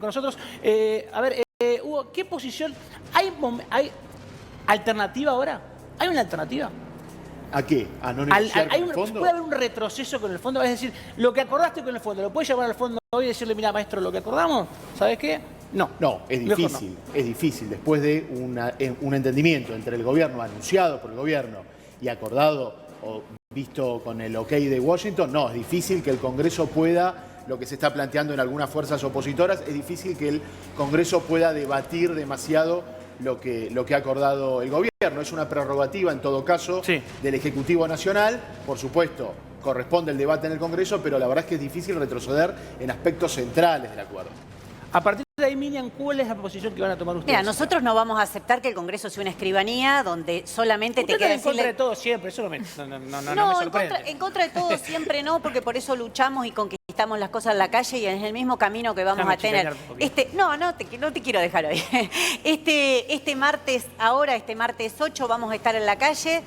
con nosotros. Hugo, ¿qué posición? ¿Hay alternativa ahora? ¿Hay una alternativa? ¿A qué? ¿A no negociar con el fondo? ¿Puede haber un retroceso con el fondo? Es decir, lo que acordaste con el fondo, ¿lo puedes llamar al fondo hoy y decirle, mira, maestro, lo que acordamos, ¿sabes qué? No. No, es difícil. No. Es difícil. Después de un entendimiento entre el gobierno, anunciado por el gobierno y acordado o visto con el ok de Washington, no, es difícil que el Congreso pueda, lo que se está planteando en algunas fuerzas opositoras, es difícil que el Congreso pueda debatir demasiado lo que ha acordado el gobierno. Es una prerrogativa, en todo caso, sí, del Ejecutivo Nacional. Por supuesto, corresponde el debate en el Congreso, pero la verdad es que es difícil retroceder en aspectos centrales del acuerdo. A partir de ahí, Miriam, ¿cuál es la posición que van a tomar ustedes? Mira, nosotros no vamos a aceptar que el Congreso sea una escribanía donde solamente te queda decirle... en contra de todo siempre, eso no me sorprende. En contra de todo siempre no, porque por eso luchamos y conquistamos las cosas en la calle y es el mismo camino que vamos a tener. No te quiero dejar hoy. Este martes 8, vamos a estar en la calle,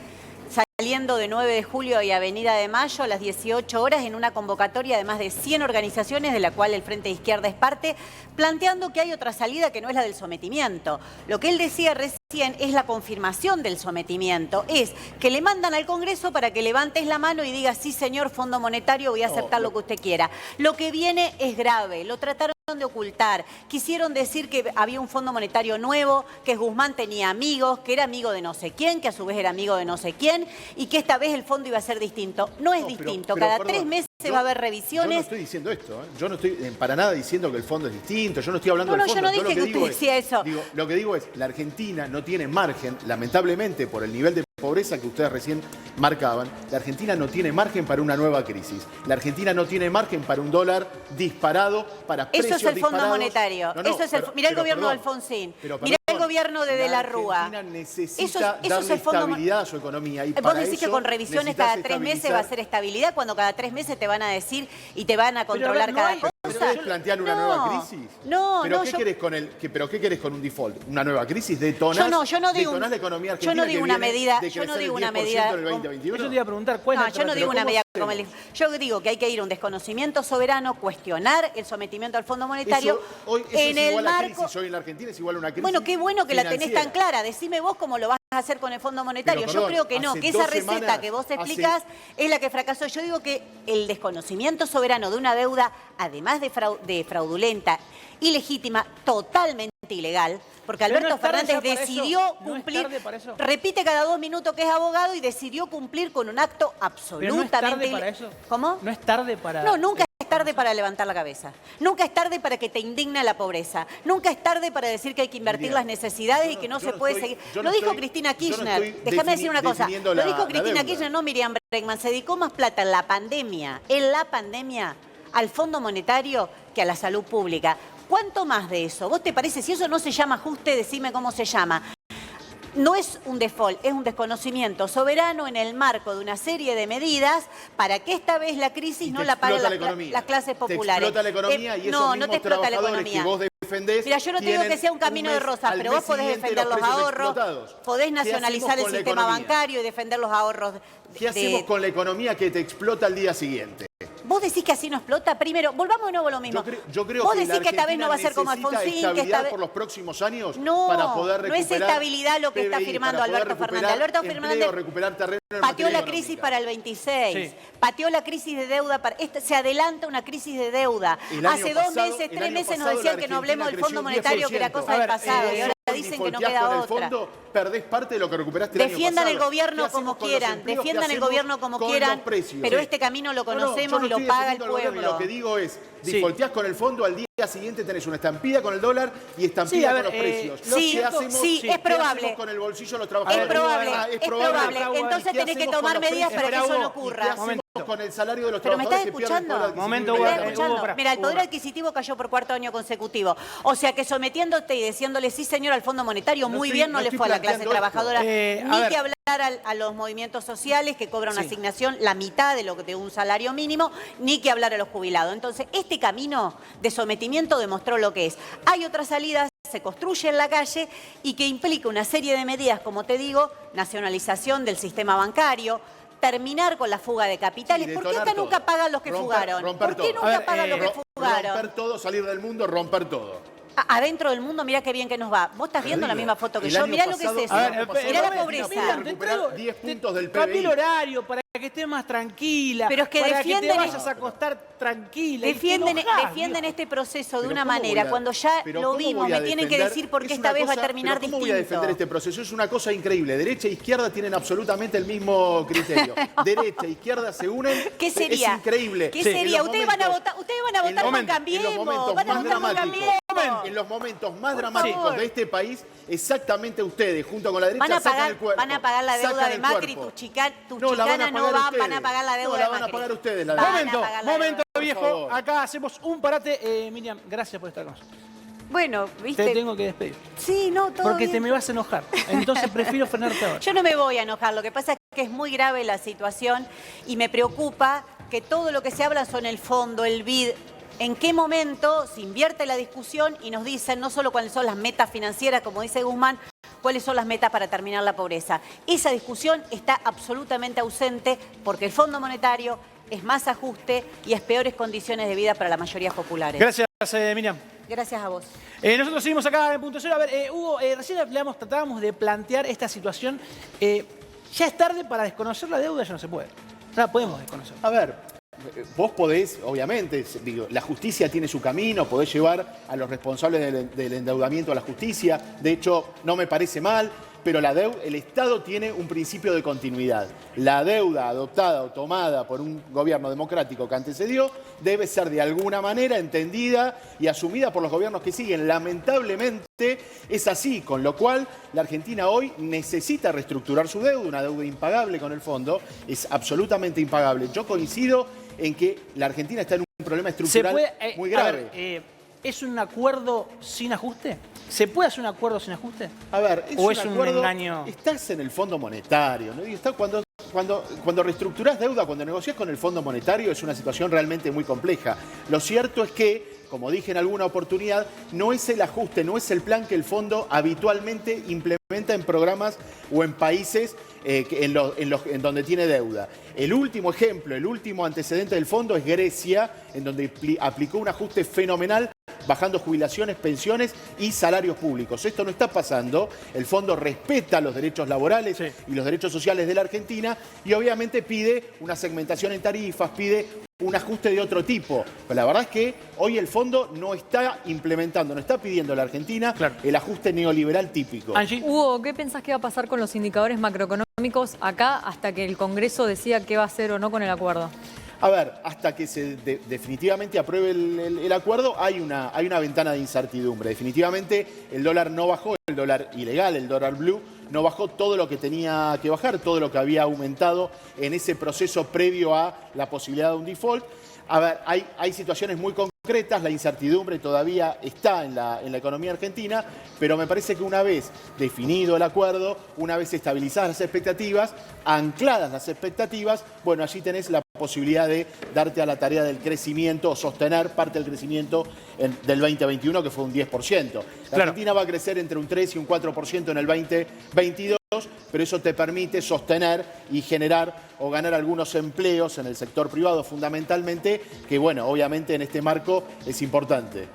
saliendo de 9 de julio y Avenida de Mayo a las 18 horas en una convocatoria de más de 100 organizaciones, de la cual el Frente de Izquierda es parte, planteando que hay otra salida que no es la del sometimiento. Lo que él decía recién es la confirmación del sometimiento, es que le mandan al Congreso para que levantes la mano y digas, sí señor, Fondo Monetario, voy a aceptar lo que usted quiera. Lo que viene es grave, lo trataron de ocultar. Quisieron decir que había un Fondo Monetario nuevo, que Guzmán tenía amigos, que era amigo de no sé quién, que a su vez era amigo de no sé quién, y que esta vez el fondo iba a ser distinto. No es distinto. Cada 3 meses va a haber revisiones. Yo no estoy diciendo esto, ¿eh? Yo no estoy para nada diciendo que el fondo es distinto. Yo no estoy hablando del fondo. Yo no dije que usted decía eso. Lo que digo es, la Argentina no tiene margen, lamentablemente, por el nivel de pobreza que ustedes recién marcaban, la Argentina no tiene margen para una nueva crisis. La Argentina no tiene margen para un dólar disparado, para precios disparados. Eso es el Fondo Monetario. Mirá el gobierno de Alfonsín. Mirá el gobierno de la Rúa. La Argentina necesita darle estabilidad a su economía. Y vos decís que con revisiones cada 3 meses va a ser estabilidad, cuando cada 3 meses te van a decir y te van a controlar cada cosa. ¿Pero ustedes plantean una nueva crisis? ¿Pero qué querés con un default? ¿Una nueva crisis? ¿Detonás la economía argentina? Yo no digo una medida. Yo no digo una medida. Yo te iba a preguntar cuál es. Yo no digo una medida como el. Yo digo que hay que ir a un desconocimiento soberano, cuestionar el sometimiento al Fondo Monetario. Eso en es igual a crisis. Hoy en la Argentina es igual a una crisis. Bueno, qué bueno que financiera. la tenés tan clara. Decime vos cómo lo vas a hacer con el Fondo Monetario. Yo creo que no, que esa receta que vos explicás es la que fracasó. Yo digo que el desconocimiento soberano de una deuda, además de fraudulenta, ilegítima, totalmente ilegal, porque Alberto Fernández decidió cumplir, repite cada 2 minutos que es abogado y decidió cumplir con un acto absolutamente ilegal. ¿Cómo? ¿No es tarde para...? No, nunca es tarde para levantar la cabeza. Nunca es tarde para que te indigna la pobreza. Nunca es tarde para decir que hay que invertir las necesidades y que no se puede seguir. Lo dijo Cristina Kirchner. Déjame decir una cosa. Lo dijo Cristina Kirchner, no Miriam Bregman. Se dedicó más plata en la pandemia, al Fondo Monetario que a la salud pública. ¿Cuánto más de eso? ¿Vos te parece? Si eso no se llama ajuste, decime cómo se llama. No es un default, es un desconocimiento soberano en el marco de una serie de medidas para que esta vez la crisis no la paguen las clases populares. Te explota la economía y esos mismos trabajadores que vos defendés. Mira, yo no te digo que sea un camino de rosas, pero vos podés defender los ahorros, podés nacionalizar el sistema bancario y defender los ahorros. ¿Qué hacemos con la economía que te explota al día siguiente? ¿Vos decís que así no explota? Primero, volvamos de nuevo a lo mismo. Yo creo ¿Vos que decís que esta vez no va a ser como Alfonsín? Estabilidad por los próximos años no, para poder recuperar. No es estabilidad lo que está firmando Alberto Fernández. Alberto Fernández pateó la crisis para el 26. Pateó la crisis de deuda. Se adelanta una crisis de deuda. Hace 2 meses, 3 meses nos decían que no hablemos del Fondo Monetario, que era cosa del pasado. Y ahora dicen que no queda otra. Perdés parte de lo que recuperaste el año pasado. Defiendan el gobierno como quieran, pero este camino lo conocemos y lo paga el pueblo. Lo que digo es, defaulteás con el fondo, al día siguiente tenés una estampida con el dólar y estampida con los precios. Es probable. Con el bolsillo de los trabajadores. Es probable. Entonces tenés que tomar medidas para que eso no ocurra. Con el salario de los ¿Pero me estás escuchando? Mira, el poder Hugo. adquisitivo cayó por 4º año consecutivo. O sea que sometiénole y diciéndole sí señor al Fondo Monetario, muy bien no le fue a la clase trabajadora, ni que hablar a los movimientos sociales que cobran una asignación la mitad de un salario mínimo, ni que hablar a los jubilados. Entonces, este camino de sometimiento demostró lo que es. Hay otras salidas, se construye en la calle y que implica una serie de medidas, como te digo, nacionalización del sistema bancario, terminar con la fuga de capitales. ¿Por qué acá nunca pagan los que fugaron? ¿Por qué nunca pagan los que fugaron? romper todo, salir del mundo, romper todo. Adentro del mundo, mirá qué bien que nos va. Vos estás viendo la misma foto que yo. Mirá lo que es eso. Mirá la pobreza. Recuperar 10 puntos del PBI. Cambia el horario para que estés más tranquila. Pero es que para defienden que te vayas a acostar tranquila. Defienden este proceso de una manera cuando ya lo vimos. Me tienen que decir por qué esta vez va a terminar distinto. ¿Cómo voy a defender este proceso? Es una cosa increíble. Derecha e izquierda tienen absolutamente el mismo criterio. Derecha e izquierda se unen. ¿Qué sería? Es increíble. ¿Qué sería? Ustedes van a votar por Cambiemos. Van a votar por Cambiemos. En los momentos más dramáticos de este país, exactamente ustedes, junto con la derecha, sacan el cuerpo. Van a pagar la deuda de Macri, tus chicanas no van a pagar la deuda de Macri. No, la van a pagar ustedes la deuda. Momento, viejo. Acá hacemos un parate. Miriam, gracias por estar con nosotros. Bueno, viste. Te tengo que despedir. Sí, no, todo Porque bien. te me vas a enojar. Entonces prefiero frenarte ahora. Yo no me voy a enojar. Lo que pasa es que es muy grave la situación y me preocupa que todo lo que se habla son el fondo, el BID. ¿En qué momento se invierte la discusión y nos dicen no solo cuáles son las metas financieras, como dice Guzmán, cuáles son las metas para terminar la pobreza? Esa discusión está absolutamente ausente porque el Fondo Monetario es más ajuste y es peores condiciones de vida para las mayorías populares. Gracias, Miriam. Gracias a vos. Nosotros seguimos acá en Punto Cero. A ver, Hugo, recién tratábamos de plantear esta situación. Ya es tarde para desconocer la deuda, ya no se puede. No la podemos desconocer. A ver, vos podés, obviamente, digo, la justicia tiene su camino, podés llevar a los responsables del endeudamiento a la justicia. De hecho, no me parece mal, pero el Estado tiene un principio de continuidad. La deuda adoptada o tomada por un gobierno democrático que antecedió debe ser de alguna manera entendida y asumida por los gobiernos que siguen. Lamentablemente es así, con lo cual la Argentina hoy necesita reestructurar su deuda, una deuda impagable con el fondo, es absolutamente impagable. Yo coincido en que la Argentina está en un problema estructural muy grave. A ver, ¿es un acuerdo sin ajuste? ¿Se puede hacer un acuerdo sin ajuste? A ver, ¿O es un engaño? Estás en el Fondo Monetario, ¿no? Y cuando reestructurás deuda, cuando negociás con el Fondo Monetario, es una situación realmente muy compleja. Lo cierto es que, como dije en alguna oportunidad, no es el ajuste, no es el plan que el fondo habitualmente implementa en programas o en países en donde tiene deuda. El último ejemplo, el último antecedente del fondo es Grecia, en donde aplicó un ajuste fenomenal, bajando jubilaciones, pensiones y salarios públicos. Esto no está pasando. El fondo respeta los derechos laborales y los derechos sociales de la Argentina y obviamente pide una segmentación en tarifas, pide un ajuste de otro tipo. Pero la verdad es que hoy el fondo no está implementando, no está pidiendo a la Argentina el ajuste neoliberal típico. Angie. Hugo, ¿qué pensás que va a pasar con los indicadores macroeconómicos acá hasta que el Congreso decida qué va a hacer o no con el acuerdo? A ver, hasta que se definitivamente apruebe el acuerdo, hay una ventana de incertidumbre. Definitivamente el dólar no bajó, el dólar ilegal, el dólar blue, no bajó todo lo que tenía que bajar, todo lo que había aumentado en ese proceso previo a la posibilidad de un default. A ver, hay situaciones muy concretas, la incertidumbre todavía está en la economía argentina, pero me parece que una vez definido el acuerdo, una vez estabilizadas las expectativas, ancladas las expectativas, bueno, allí tenés la posibilidad de darte a la tarea del crecimiento o sostener parte del crecimiento del 2021, que fue un 10%. La Argentina va a crecer entre un 3 y un 4% en el 2022, pero eso te permite sostener y generar o ganar algunos empleos en el sector privado fundamentalmente, que bueno, obviamente en este marco es importante.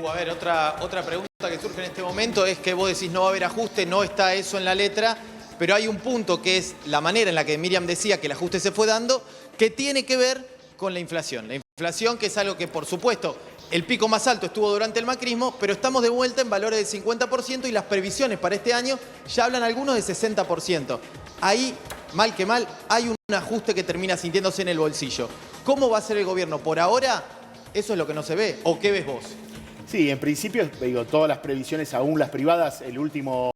A ver, otra pregunta que surge en este momento es que vos decís no va a haber ajuste, no está eso en la letra, pero hay un punto que es la manera en la que Miriam decía que el ajuste se fue dando, que tiene que ver con la inflación. La inflación, que es algo que, por supuesto, el pico más alto estuvo durante el macrismo, pero estamos de vuelta en valores del 50% y las previsiones para este año ya hablan algunos de 60%. Ahí, mal que mal, hay un ajuste que termina sintiéndose en el bolsillo. ¿Cómo va a ser el gobierno? Por ahora, eso es lo que no se ve. ¿O qué ves vos? Sí, en principio, digo, todas las previsiones, aún las privadas, el último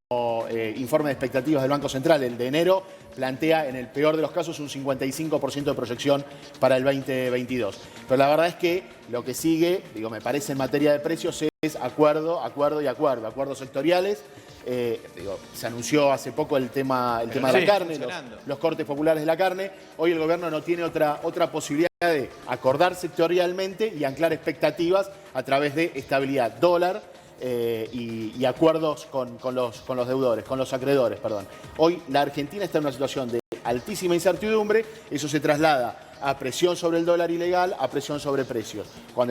informe de expectativas del Banco Central, el de enero, plantea en el peor de los casos un 55% de proyección para el 2022. Pero la verdad es que lo que sigue, digo, me parece en materia de precios es acuerdo y acuerdo, acuerdos sectoriales. Se anunció hace poco el tema de la carne, los cortes populares de la carne. Hoy el gobierno no tiene otra posibilidad de acordar sectorialmente y anclar expectativas a través de estabilidad dólar y acuerdos con los deudores, con los acreedores, perdón. Hoy la Argentina está en una situación de altísima incertidumbre, eso se traslada a presión sobre el dólar ilegal, a presión sobre precios. Cuando